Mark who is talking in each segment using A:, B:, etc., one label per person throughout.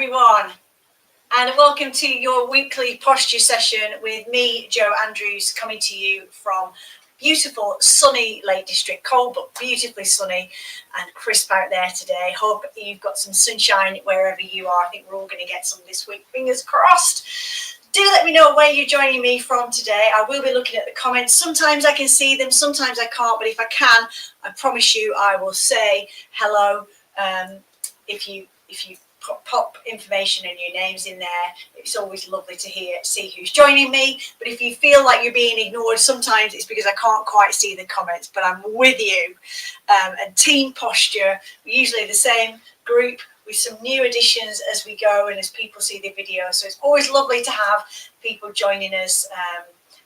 A: everyone, and welcome to your weekly posture session with me, Jo Andrews, coming to you from beautiful sunny Lake District. Cold but beautifully sunny and crisp out there today. Hope you've got some sunshine wherever you are. I think we're all going to get some this week, fingers crossed. Do let me know where you're joining me from today. I will be looking at the comments. Sometimes I can see them, sometimes I can't, but if I can, I promise you I will say hello. If you pop information and your names in there, it's always lovely to see who's joining me. But if you feel like you're being ignored, sometimes it's because I can't quite see the comments, but I'm with you. And team posture, we're usually the same group with some new additions as we go and as people see the video. So it's always lovely to have people joining us,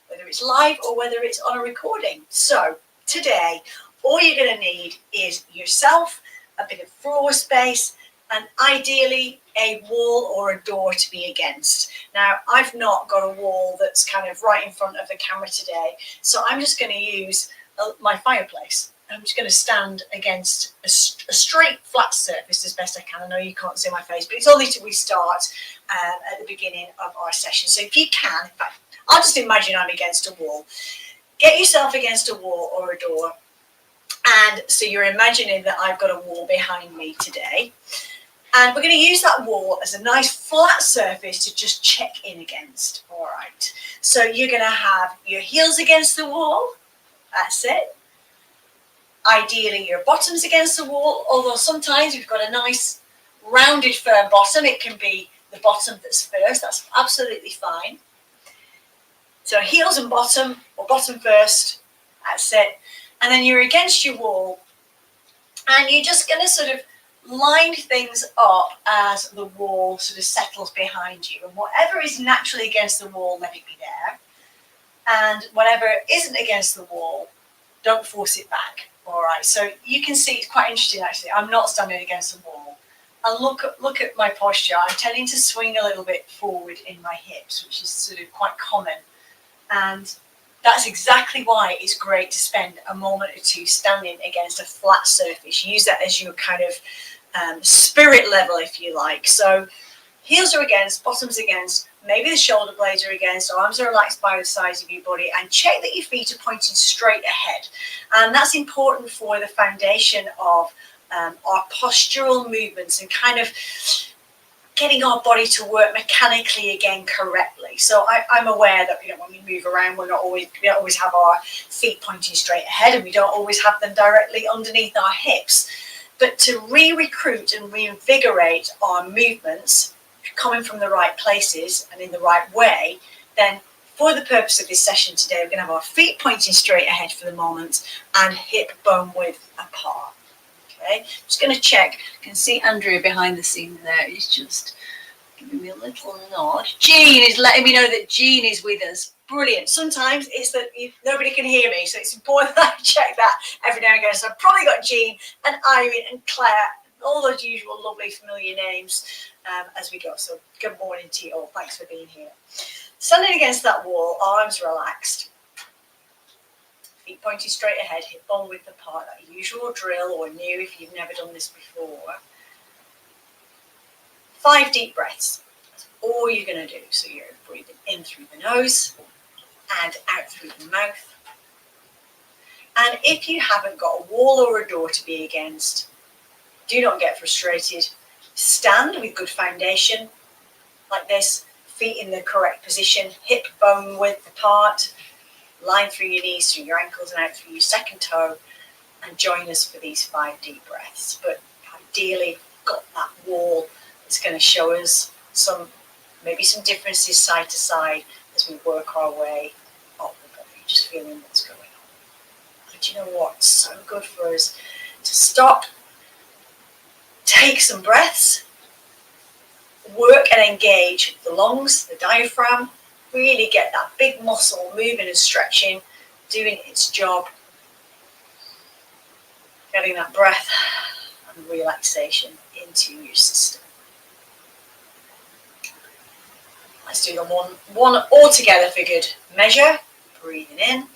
A: whether it's live or whether it's on a recording. So today, all you're going to need is yourself, a bit of floor space, and ideally a wall or a door to be against. Now, I've not got a wall that's kind of right in front of the camera today, so I'm just going to use my fireplace. I'm just going to stand against a straight, flat surface as best I can. I know you can't see my face, but it's only till we start at the beginning of our session. So if you can, in fact, I'll just imagine I'm against a wall. Get yourself against a wall or a door. And so you're imagining that I've got a wall behind me today. And we're going to use that wall as a nice flat surface to just check in against. All right. So you're going to have your heels against the wall. That's it. Ideally, your bottoms against the wall. Although sometimes we've got a nice rounded firm bottom. It can be the bottom that's first. That's absolutely fine. So heels and bottom, or bottom first. That's it. And then you're against your wall. And you're just going to sort of line things up as the wall sort of settles behind you, and whatever is naturally against the wall, let it be there, and whatever isn't against the wall, don't force it back. All right, so you can see it's quite interesting actually. I'm not standing against the wall, and look at my posture. I'm tending to swing a little bit forward in my hips, which is sort of quite common, and that's exactly why it's great to spend a moment or two standing against a flat surface. Use that as your kind of spirit level, if you like. So heels are against, bottoms against, maybe the shoulder blades are against, arms are relaxed by the sides of your body, and check that your feet are pointing straight ahead. And that's important for the foundation of our postural movements and kind of getting our body to work mechanically again correctly. So I'm aware that when we move around, we don't always have our feet pointing straight ahead, and we don't always have them directly underneath our hips. But to re-recruit and reinvigorate our movements, coming from the right places and in the right way, then for the purpose of this session today, we're going to have our feet pointing straight ahead for the moment and hip bone width apart. Okay, just going to check. I can see Andrea behind the scene there. He's just giving me a little nod. Jean is letting me know that Jean is with us. Brilliant. Sometimes it's that nobody can hear me, so it's important that I check that every now and again. So I've probably got Jean and Irene and Claire, all those usual lovely familiar names as we go. So good morning to you all. Thanks for being here. Standing against that wall, arms relaxed. Feet pointing straight ahead, hip bone width apart, that usual drill, or new if you've never done this before. 5 deep breaths. That's all you're going to do. So you're breathing in through the nose and out through the mouth. And if you haven't got a wall or a door to be against, do not get frustrated. Stand with good foundation, like this, feet in the correct position, hip bone width apart. Line through your knees, through your ankles, and out through your second toe, and join us for these 5 deep breaths. But ideally, got that wall that's going to show us maybe some differences side to side as we work our way up the body, just feeling what's going on. But you know what? It's so good for us to stop, take some breaths, work and engage the lungs, the diaphragm. Really get that big muscle moving and stretching, doing its job, getting that breath and relaxation into your system. Let's do them one all together for good measure. Breathing in,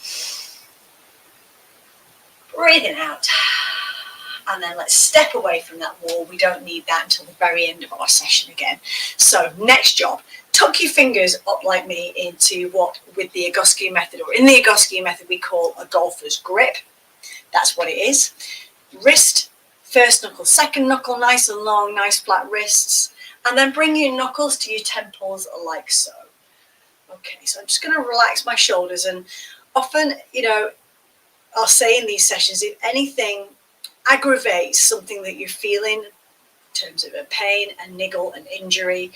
A: breathing out. and then let's step away from that wall. We don't need that until the very end of our session again. So next job, tuck your fingers up like me into what with the Egoscue method, or in the Egoscue method, we call a golfer's grip. That's what it is. Wrist, first knuckle, second knuckle, nice and long, nice flat wrists, and then bring your knuckles to your temples like so. Okay, so I'm just going to relax my shoulders, and often, I'll say in these sessions, if anything aggravates something that you're feeling in terms of a pain, a niggle, an injury,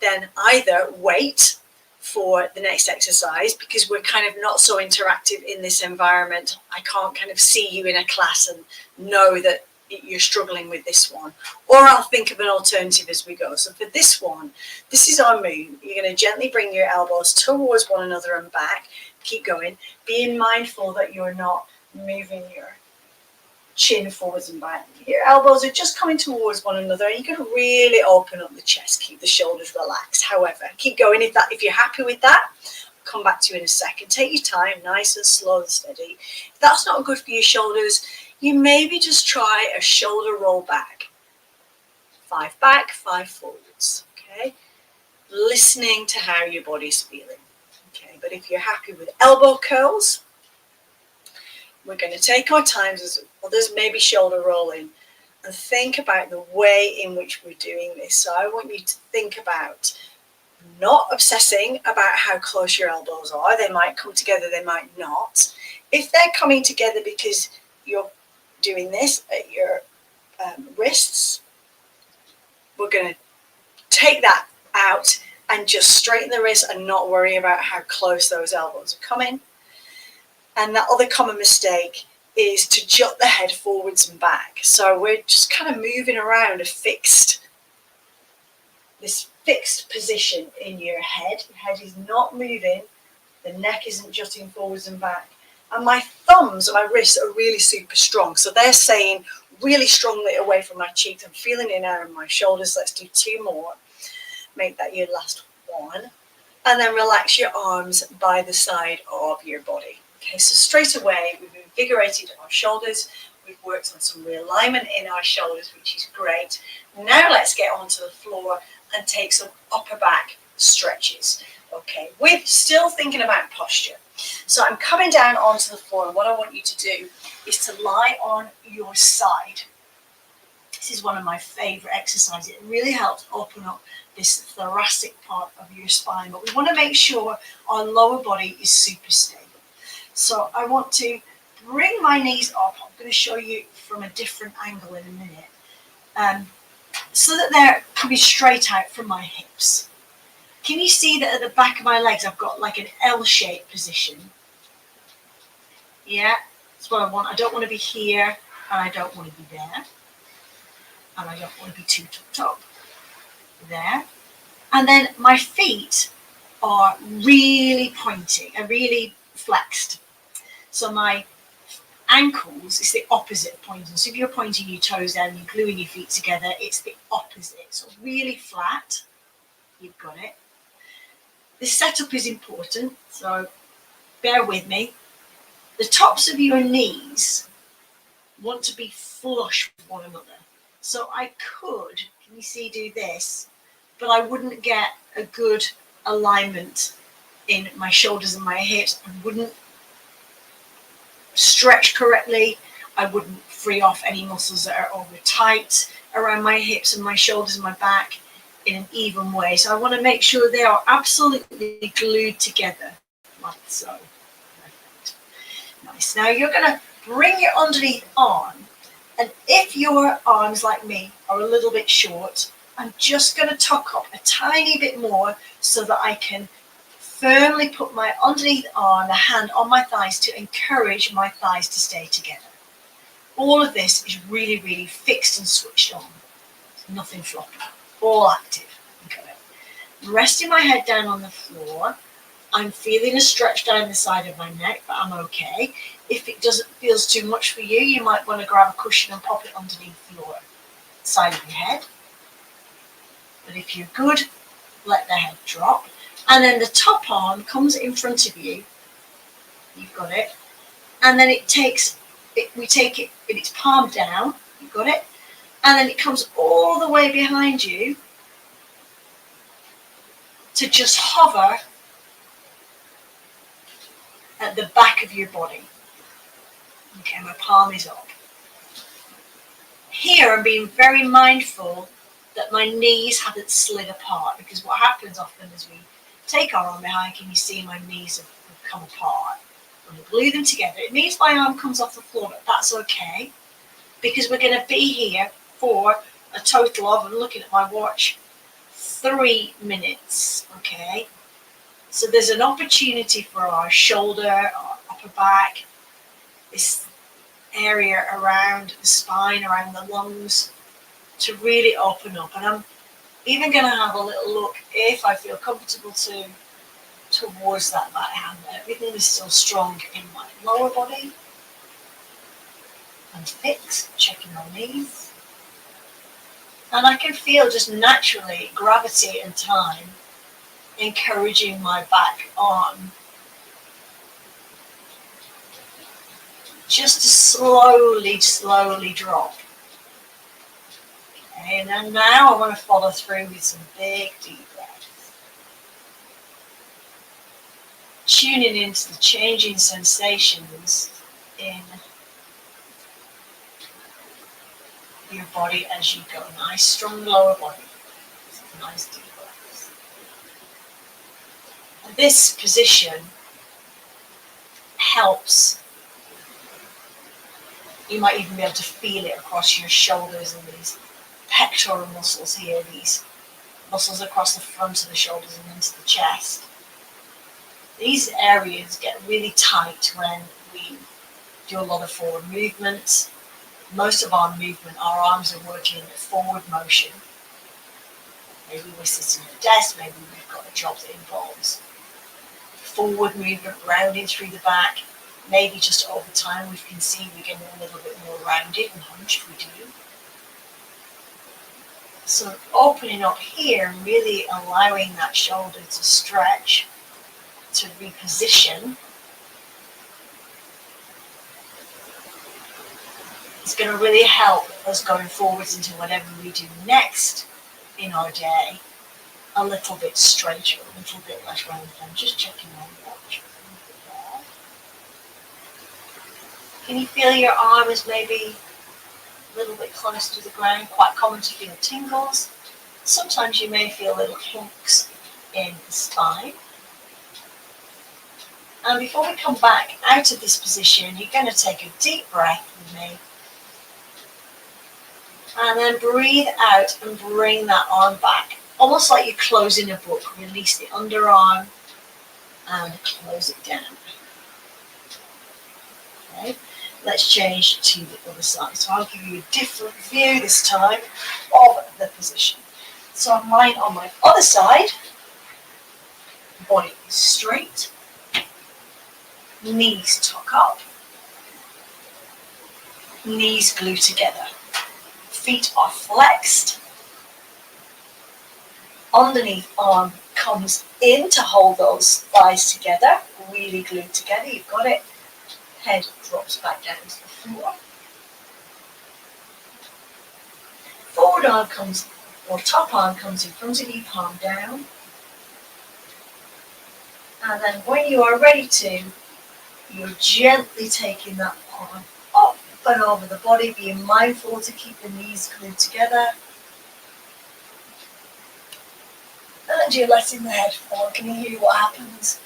A: then either wait for the next exercise, because we're kind of not so interactive in this environment. I can't kind of see you in a class and know that you're struggling with this one, or I'll think of an alternative as we go. So for this one, this is our move. You're going to gently bring your elbows towards one another and back. Keep going, being mindful that you're not moving your chin forwards and back. Your elbows are just coming towards one another, and you're going to really open up the chest, keep the shoulders relaxed. However, keep going. If you're happy with that, I'll come back to you in a second. Take your time, nice and slow and steady. If that's not good for your shoulders, you maybe just try a shoulder roll back. 5 back, 5 forwards, okay? Listening to how your body's feeling, okay? But if you're happy with elbow curls, we're going to take our time as others maybe shoulder rolling, and think about the way in which we're doing this. So I want you to think about not obsessing about how close your elbows are. They might come together, they might not. If they're coming together because you're doing this at your wrists, we're going to take that out and just straighten the wrist and not worry about how close those elbows are coming. And that other common mistake is to jut the head forwards and back. So we're just kind of moving around this fixed position in your head. Your head is not moving, the neck isn't jutting forwards and back. And my thumbs and my wrists are really super strong. So they're saying really strongly away from my cheeks. I'm feeling it now in my shoulders. Let's do 2 more. Make that your last one. And then relax your arms by the side of your body. Okay, so straight away, we've invigorated our shoulders. We've worked on some realignment in our shoulders, which is great. Now let's get onto the floor and take some upper back stretches. Okay, we're still thinking about posture. So I'm coming down onto the floor, and what I want you to do is to lie on your side. This is one of my favorite exercises. It really helps open up this thoracic part of your spine, but we want to make sure our lower body is super stable. So I want to bring my knees up. I'm going to show you from a different angle in a minute, so that they're coming straight out from my hips. Can you see that at the back of my legs I've got like an L-shaped position? Yeah, that's what I want. I don't want to be here, and I don't want to be there, and I don't want to be too tucked up. There. And then my feet are really pointing and really flexed. So my ankles is the opposite pointing. So if you're pointing your toes down and you're gluing your feet together, it's the opposite. So really flat. You've got it. This setup is important, so bear with me. The tops of your knees want to be flush with one another. So I could, can you see, do this, but I wouldn't get a good alignment in my shoulders and my hips. I wouldn't stretch correctly. I wouldn't free off any muscles that are over tight around my hips and my shoulders and my back in an even way. So I want to make sure they are absolutely glued together, like so. Perfect. Nice. Now you're going to bring your underneath arm, and if your arms, like me, are a little bit short, I'm just going to tuck up a tiny bit more so that I can firmly put my underneath arm, the hand on my thighs, to encourage my thighs to stay together. All of this is really, really fixed and switched on. There's nothing floppy. All active. Okay. Resting my head down on the floor. I'm feeling a stretch down the side of my neck, but I'm okay. If it doesn't feel too much for you, you might want to grab a cushion and pop it underneath your side of your head. But if you're good, let the head drop. And then the top arm comes in front of you. You've got it. And then we take it in its palm down. You've got it? And then it comes all the way behind you to just hover at the back of your body. Okay, my palm is up. Here I'm being very mindful that my knees haven't slid apart, because what happens often is we take our arm behind, and you see my knees have come apart. When we glue them together, it means my arm comes off the floor, but that's okay, because we're going to be here for a total of, I'm looking at my watch, 3 minutes, okay? So there's an opportunity for our shoulder, our upper back, this area around the spine, around the lungs, to really open up. And I'm even going to have a little look, if I feel comfortable to, towards that back hand. Everything is still strong in my lower body. And fixed, checking my knees. And I can feel just naturally gravity and time encouraging my back arm just to slowly drop. Okay, and then now I want to follow through with some big deep breaths. Tuning into the changing sensations in your body as you go. Nice strong lower body. Nice deep breaths. And this position helps. You might even be able to feel it across your shoulders and these pectoral muscles here, these muscles across the front of the shoulders and into the chest. These areas get really tight when we do a lot of forward movement. Most of our movement, our arms are working in a forward motion. Maybe we're sitting at a desk, maybe we've got a job that involves forward movement, rounding through the back. Maybe just over time we can see we're getting a little bit more rounded and hunched, we do. So opening up here and really allowing that shoulder to stretch, to reposition, is going to really help us going forwards into whatever we do next in our day a little bit straighter, a little bit less rounded. I'm just checking my watch. Can you feel your arm is maybe a little bit close to the ground? Quite common to feel tingles. Sometimes you may feel little hinks in the spine. And before we come back out of this position, you're going to take a deep breath with me. And then breathe out and bring that arm back. Almost like you're closing a book. Release the underarm and close it down. Okay. Let's change to the other side. So I'll give you a different view this time of the position. So I'm lying on my other side. Body is straight. Knees tuck up. Knees glue together. Feet are flexed. Underneath arm comes in to hold those thighs together. Really glued together. You've got it. Head drops back down to the floor. Forward arm comes, or top arm comes in front of you, palm down. And then when you are ready to, you're gently taking that arm up and over the body, being mindful to keep the knees glued together. And you're letting the head fall. Can you hear what happens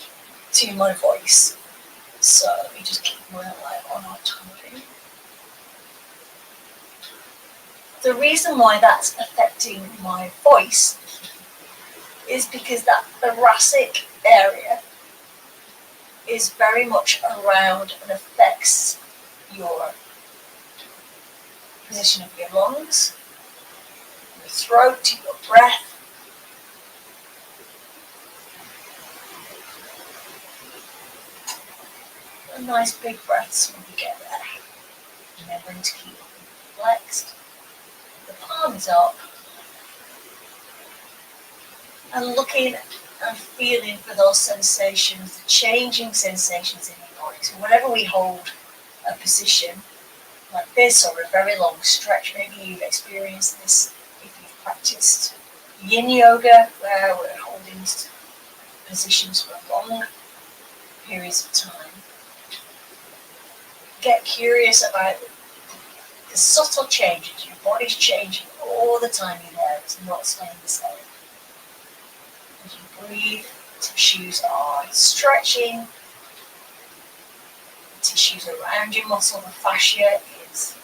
A: to my voice? So let me just keep my eye on our time. The reason why that's affecting my voice is because that thoracic area is very much around and affects your position of your lungs, your throat, your breath. And nice big breaths when you get there. Remembering to keep flexed. The palms up. And looking and feeling for those sensations, the changing sensations in your body. So whenever we hold a position, like this, or a very long stretch. Maybe you've experienced this if you've practiced yin yoga, where we're holding positions for long periods of time. Get curious about the subtle changes. Your body's changing all the time you're there. It's not staying the same. As you breathe, tissues are stretching. The tissues around your muscle, the fascia, is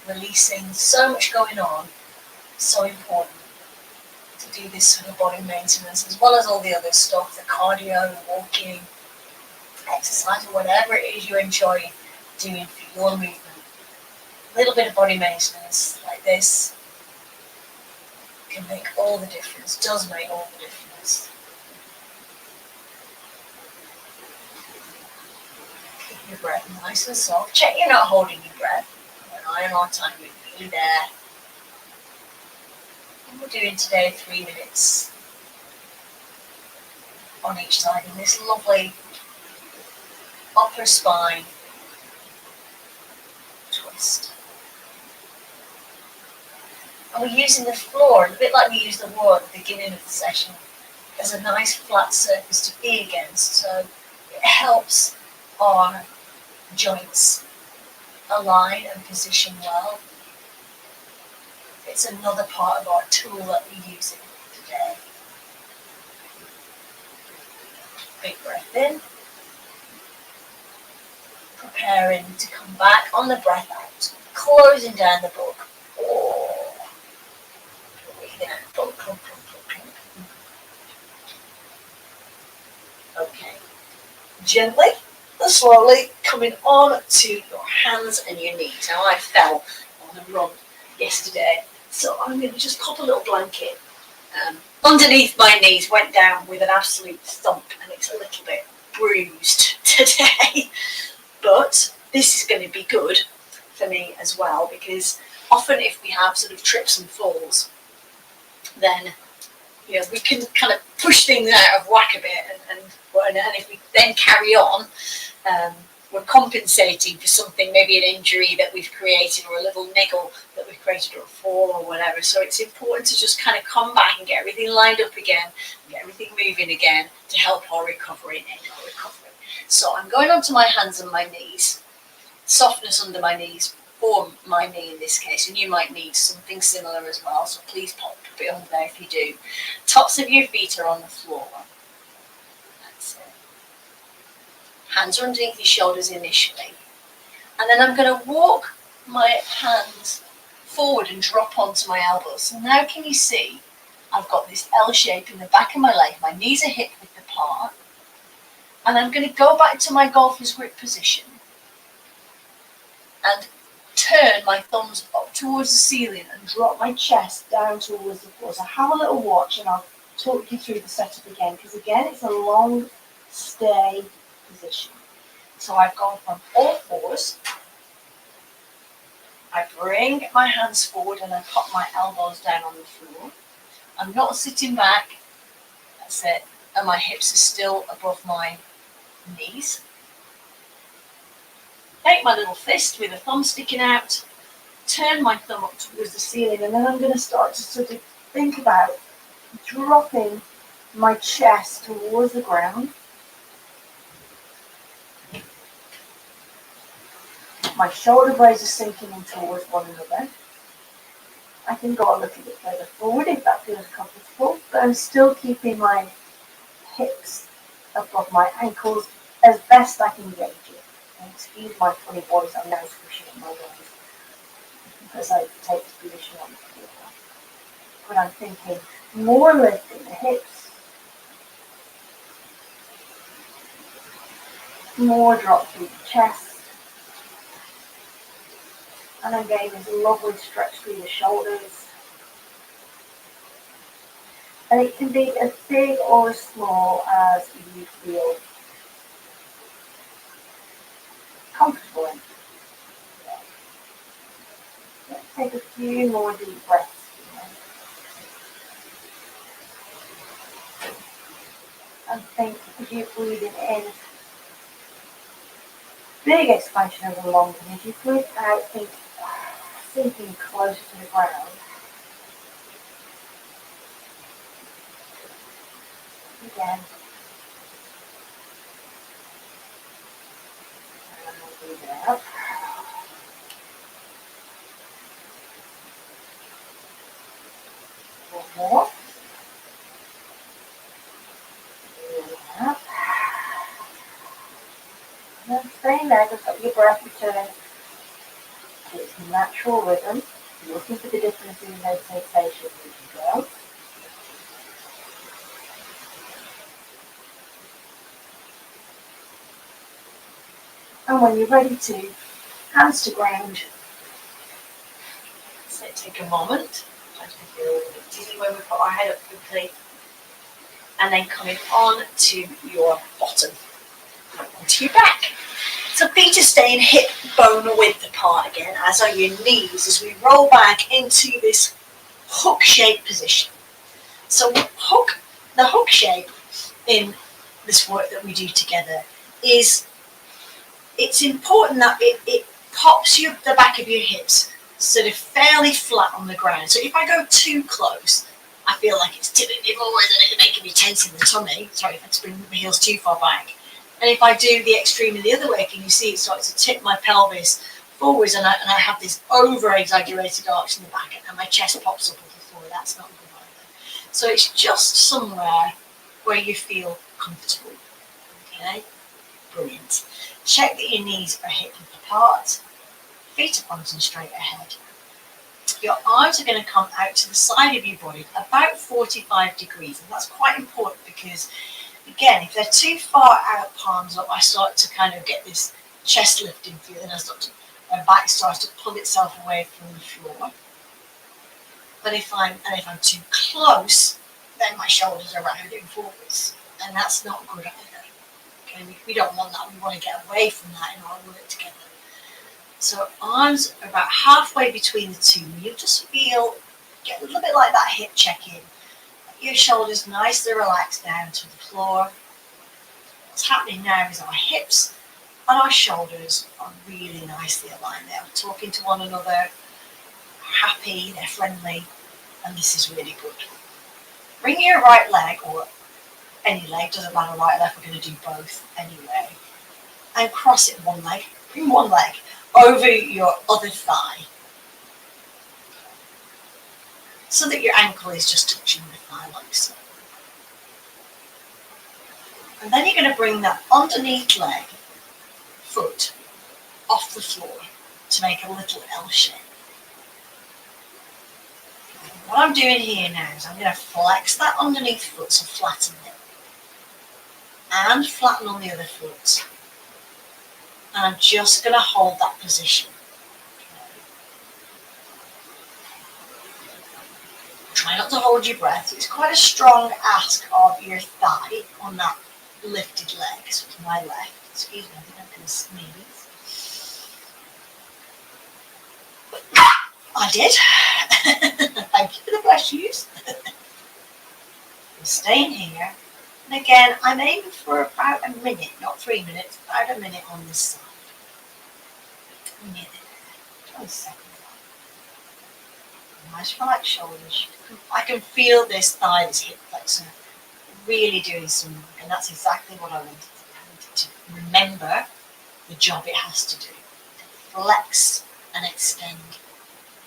A: releasing. So much going on. So important to do this sort of body maintenance, as well as all the other stuff, the cardio, the walking, exercise, or whatever it is you enjoy doing for your movement. A little bit of body maintenance like this can make all the difference, does make all the difference. Keep your breath nice and soft. Check you're not holding your breath. An eye on our time, we're really there. And we're doing today 3 minutes on each side in this lovely upper spine twist. And we're using the floor, a bit like we used the wall at the beginning of the session, as a nice flat surface to be against. So it helps our joints align and position well. It's another part of our tool that we're using today. Big breath in. Preparing to come back on the breath out. Closing down the book. Oh. Breathe out. Plunk, plunk, plunk, plunk, plunk. Okay. Gently and slowly coming on to your hands and your knees. Now I fell on a run yesterday, so I'm going to just pop a little blanket underneath my knees, went down with an absolute thump, and it's a little bit bruised today. But this is going to be good for me as well, because often if we have sort of trips and falls, then we can kind of push things out of whack a bit, and if we then carry on, we're compensating for something, maybe an injury that we've created, or a little niggle that we've created, or a fall or whatever. So it's important to just kind of come back and get everything lined up again, get everything moving again to help our recovery and our recovery. So I'm going onto my hands and my knees, softness under my knees, or my knee in this case, and you might need something similar as well, so please pop a bit under there if you do. Tops of your feet are on the floor. That's it. Hands are underneath your shoulders initially. And then I'm going to walk my hands forward and drop onto my elbows. So now can you see I've got this L shape in the back of my leg. My knees are hip width apart. And I'm going to go back to my golfer's grip position and turn my thumbs up towards the ceiling and drop my chest down towards the floor. So have a little watch and I'll talk you through the setup again, because again it's a long stay position. So I've gone from all fours, I bring my hands forward and I pop my elbows down on the floor. I'm not sitting back, that's it, and my hips are still above my knees. Take my little fist with a thumb sticking out, turn my thumb up towards the ceiling, and then I'm going to start to sort of think about dropping my chest towards the ground. My shoulder blades are sinking in towards one another. I can go a little bit further forward if that feels comfortable, but I'm still keeping my hips above my ankles as best I can gauge it. And excuse my funny voice, I'm now squishing at my nose because I take this position on the floor. But I'm thinking more lifting the hips, more drop through the chest, and I'm getting this lovely stretch through the shoulders. And it can be as big or as small as you feel comfortable in. Let's take a few more deep breaths. And think as you're breathing in, big expansion of the lungs, and as you breathe out, think
B: sinking closer to the ground. Again. And we'll breathe it out. One more. Breathe it out. And then staying there, just let your breath return to its natural rhythm. You're looking for the difference in those sensations as you go. And when you're ready to, hands to ground. So take a moment. Try to feel a little bit dizzy when we put our head up quickly. And then coming on to your bottom, onto your back. So feet are staying hip bone width apart again, as are your knees, as we roll back into this hook shape position. So the hook shape in this work that we do together is, it's important that it pops the back of your hips sort of fairly flat on the ground. So if I go too close, I feel like it's tipping me forward and it's making me tense in the tummy. Sorry if I bring my heels too far back. And if I do the extreme in the other way, can you see it starts to tip my pelvis forwards, and I have this over-exaggerated arch in the back, and my chest pops up off the floor. That's not good either. So it's just somewhere where you feel comfortable. Okay, brilliant. Check that your knees are hip width apart, feet are pointing straight ahead. Your arms are going to come out to the side of your body about 45 degrees, and that's quite important because, again, if they're too far out, palms up, I start to kind of get this chest lifting feel, and my back starts to pull itself away from the floor. But if I'm too close, then my shoulders are rounding forwards, and that's not good either. Okay, we don't want that. We want to get away from that in our work together. So arms are about halfway between the two. You'll just get a little bit like that hip check-in. Your shoulders nicely relaxed down to the floor. What's happening now is our hips and our shoulders are really nicely aligned. They're talking to one another, they're happy, they're friendly, and this is really good. Bring your right leg, or any leg, doesn't matter, right or left, we're going to do both anyway, and cross it one leg. Bring one leg over your other thigh, so that your ankle is just touching the thigh like so. And then you're going to bring that underneath leg, foot, off the floor to make a little L shape. What I'm doing here now is I'm going to flex that underneath foot, so flatten it, and flatten on the other foot. And I'm just going to hold that position. Try not to hold your breath. It's quite a strong ask of your thigh on that lifted leg. So to my left, excuse me, I think I'm going to sneeze. I did. Thank you for the fresh juice. I'm staying here. And again, I'm aiming for about a minute, not 3 minutes, about a minute on this side. Nearly there. 20 seconds. Nice relaxed shoulders. I can feel this thigh, this hip flexor, really doing some work, and that's exactly what I wanted. I wanted to remember the job it has to do. To flex and extend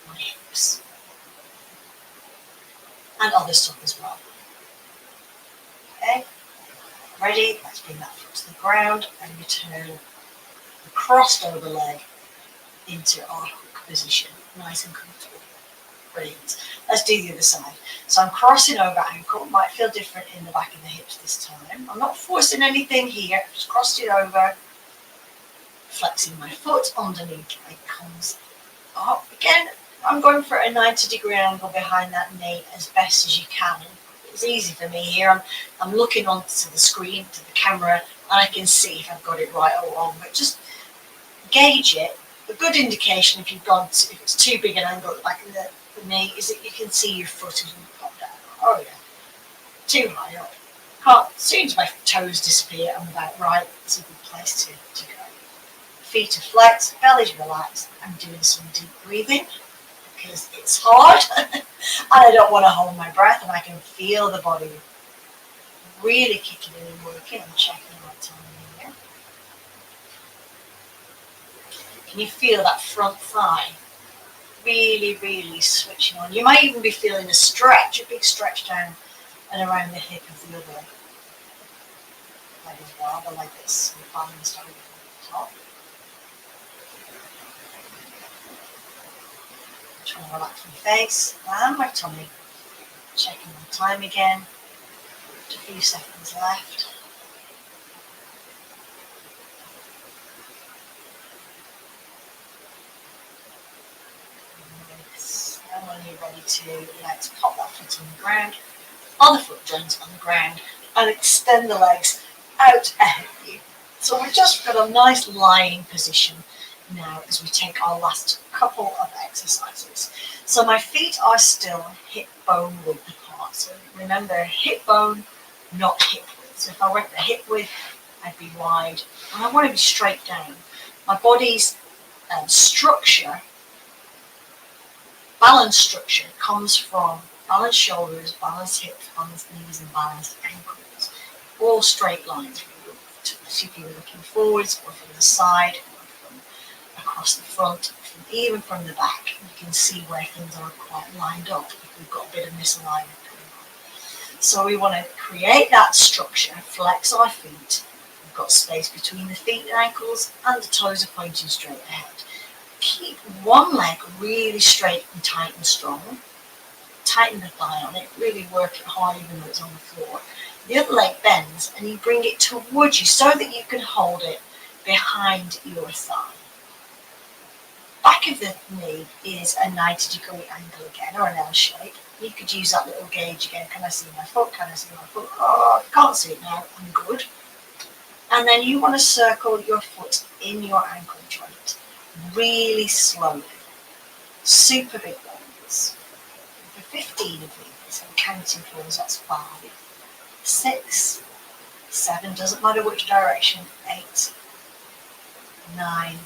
B: my hips. And other stuff as well. Okay, ready? Let's bring that foot to the ground and return the crossed over leg into our hook position. Nice and comfortable. Brilliant. Let's do the other side. So I'm crossing over ankle. Might feel different in the back of the hips this time. I'm not forcing anything here. I've just crossed it over. Flexing my foot underneath. It comes up. Again, I'm going for a 90-degree angle behind that knee as best as you can. It's easy for me here. I'm looking onto the screen, to the camera, and I can see if I've got it right or wrong. But just gauge it. A good indication if if it's too big an angle at the back of the knee is that you can see your foot as you pop down. Oh yeah, too high up. As soon as my toes disappear, I'm about right. It's a good place to go. Feet are flexed, belly's relaxed. I'm doing some deep breathing.
A: because it's hard and I don't want to hold my breath, and I can feel the body really kicking in and working. I'm checking my time here. Can you feel that front thigh really, really switching on? You might even be feeling a stretch, a big stretch down and around the hip of the other leg as well, the leg that's balanced over the top. Trying to relax my face and my tummy. Checking my time again. Just a few seconds left. And when you're ready to, let's pop that foot on the ground, other foot joints on the ground, and extend the legs out ahead of you. So we've just got a nice lying position now as we take our last couple of exercises. So my feet are still hip bone width apart. So remember, hip bone, not hip width. So if I went the hip width, I'd be wide, and I want to be straight down. My body's structure, balance structure, comes from balanced shoulders, balanced hips, balanced knees, and balanced ankles. All straight lines. If you were looking forwards or from the side, or from across the front, even from the back, you can see where things are quite lined up if we've got a bit of misalignment going on. So we want to create that structure, flex our feet. We've got space between the feet and ankles, and the toes are pointing straight ahead. Keep one leg really straight and tight and strong. Tighten the thigh on it, really work it hard even though it's on the floor. The other leg bends and you bring it towards you so that you can hold it behind your thigh. Back of the knee is a 90-degree angle again, or an L shape. You could use that little gauge again. Can I see my foot? Can I see my foot? Oh, I can't see it now. I'm good. And then you want to circle your foot in your ankle joint really slowly. Super big ones. For 15 of these, I'm counting for us, that's 5, 6, 7, doesn't matter which direction, 8, 9,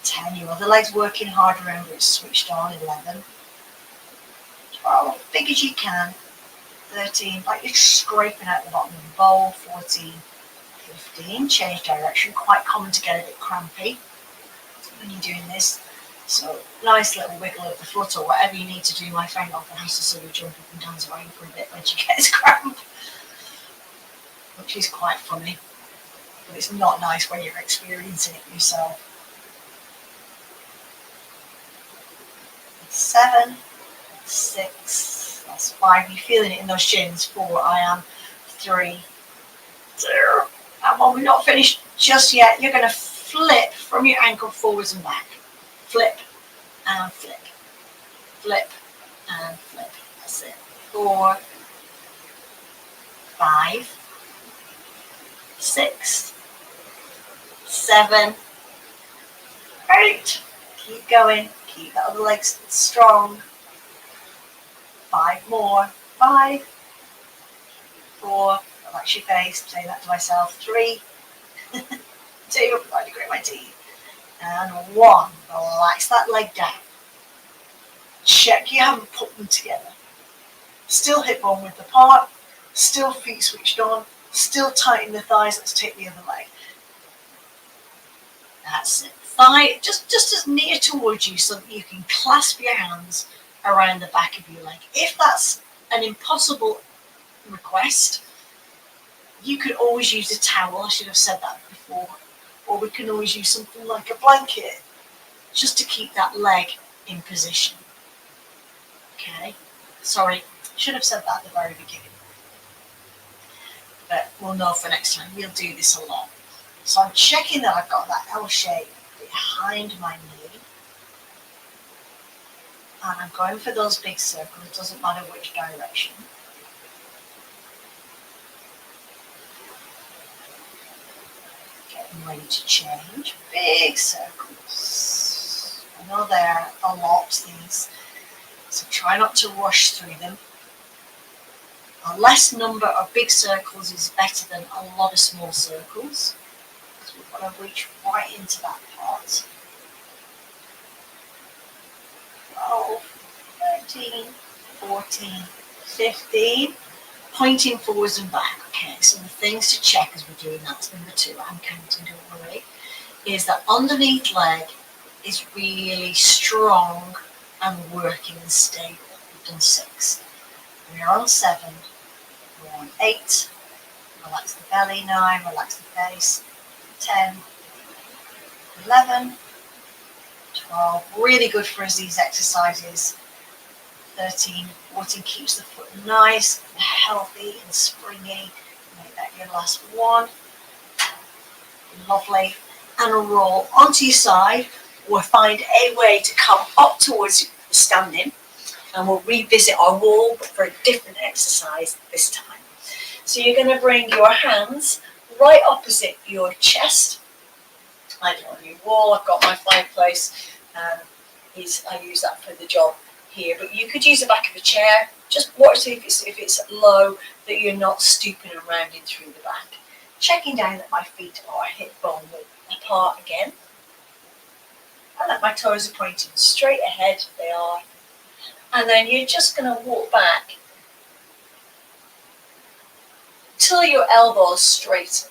A: 10, your other leg's working hard, remember it's switched on, 11, 12, big as you can, 13, like you're scraping out the bottom of the bowl, 14, 15, change direction, quite common to get a bit crampy when you're doing this. So nice little wiggle of the foot or whatever you need to do. My friend often has to sort of jump up and dance around for a bit when she gets cramp, which is quite funny, but it's not nice when you're experiencing it yourself. 7, 6, that's 5. You're feeling it in those shins. 4, I am. 3, 2, and when we're not finished just yet, you're going to flip from your ankle forwards and back. Flip and flip, flip and flip. That's it. 4, 5, 6, 7, 8. Keep going. Keep that other leg strong. 5 more. 5, 4. Relax your face. Say that to myself. 3, 2. I'm going to grit my teeth. And 1. Relax that leg down. Check you haven't put them together. Still hip bone width apart. Still feet switched on. Still tighten the thighs. Let's take the other leg. That's it. Thigh just as near towards you so that you can clasp your hands around the back of your leg. If that's an impossible request, you could always use a towel. I should have said that before. Or we can always use something like a blanket just to keep that leg in position. Okay, sorry, should have said that at the very beginning. But we'll know for next time. We'll do this a lot. So I'm checking that I've got that L shape behind my knee. And I'm going for those big circles, it doesn't matter which direction. Getting ready to change. Big circles. I know they're a lot, these, so try not to rush through them. A less number of big circles is better than a lot of small circles, because we want to reach right into that part.
B: 12, 13, 14, 15. Pointing forwards and back. Okay, so the things to check as we're doing that's number 2, I'm counting, don't worry, is that underneath leg is really strong and working and stable. We've done 6. We're on 7. We're on 8. Relax the belly. 9. Relax the face. 10. 11. 12. Really good for us, these exercises. 13. 14 keeps the foot nice and healthy and springy. Make that your last one. Lovely. And roll onto your side, or find a way to come up towards standing, and we'll revisit our wall but for a different exercise this time. So you're going to bring your hands right opposite your chest. I don't have your wall, I've got my fireplace, I use that for the job here, but you could use the back of a chair. Just watch if it's low, that you're not stooping and rounding through the back. Checking down that my feet are hip bone width apart again, and that my toes are pointing straight ahead. They are. And then you're just going to walk back till your elbows straighten.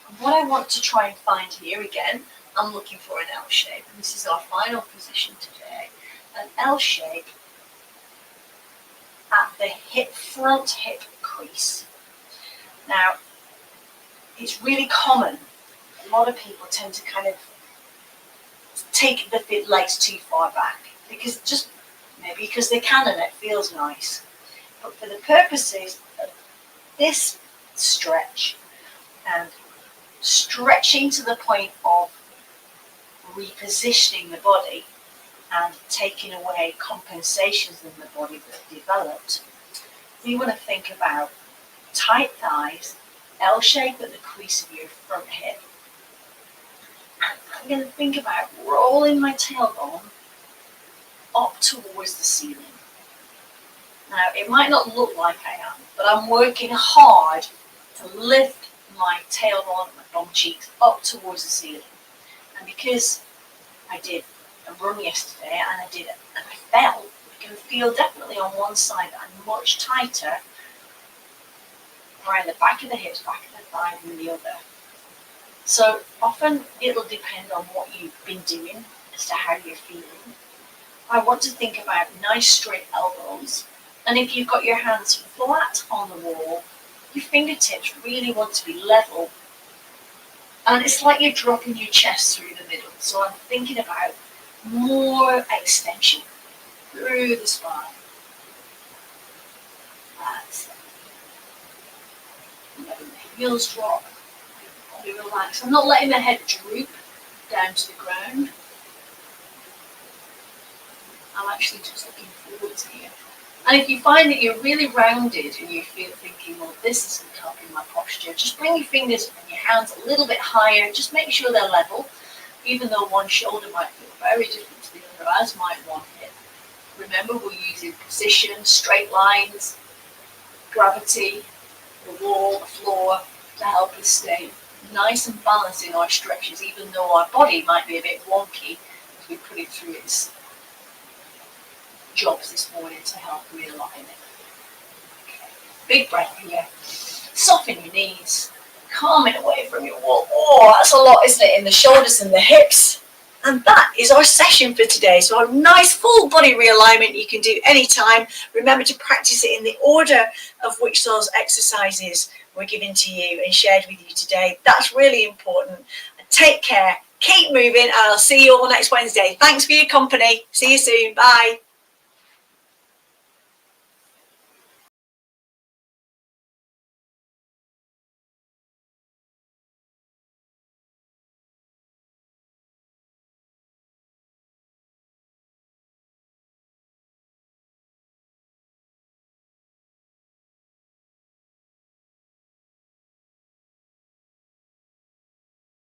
B: And what I want to try and find here again, I'm looking for an L shape. And this is our final position today. An L shape at the front hip crease. Now, it's really common. A lot of people tend to kind of take the legs too far back maybe because they can and it feels nice. But for the purposes of this stretch and stretching to the point of repositioning the body and taking away compensations in the body that have developed, we want to think about tight thighs, L shape at the crease of your front hip. And I'm going to think about rolling my tailbone up towards the ceiling. Now, it might not look like I am, but I'm working hard to lift my tailbone, my bum cheeks up towards the ceiling. And because I did a run yesterday and I fell, you can feel definitely on one side that I'm much tighter around the back of the hips, back of the thigh than the other. So often it'll depend on what you've been doing as to how you're feeling. I want to think about nice straight elbows, and if you've got your hands flat on the wall, your fingertips really want to be level, and it's like you're dropping your chest through the middle. So I'm thinking about more extension through the spine. That's it. Letting the heels drop, body relax. I'm not letting the head droop down to the ground. I'm actually just looking forwards here. And if you find that you're really rounded and you feel thinking, well, this isn't helping my posture, just bring your fingers and your hands a little bit higher. Just make sure they're level, even though one shoulder might feel very different to the other, as might one hip. Remember, we're using position, straight lines, gravity, the wall, the floor, to help us stay nice and balanced in our stretches, even though our body might be a bit wonky as we put it through its jobs this morning to help realign it. Okay. Big breath here. Soften your knees. Calming away from your wall. Oh, that's a lot, isn't it? In the shoulders and the hips. And that is our session for today. So a nice full body realignment you can do anytime. Remember to practice it in the order of which those exercises were given to you and shared with you today. That's really important. And take care. Keep moving. And I'll see you all next Wednesday. Thanks for your company. See you soon. Bye.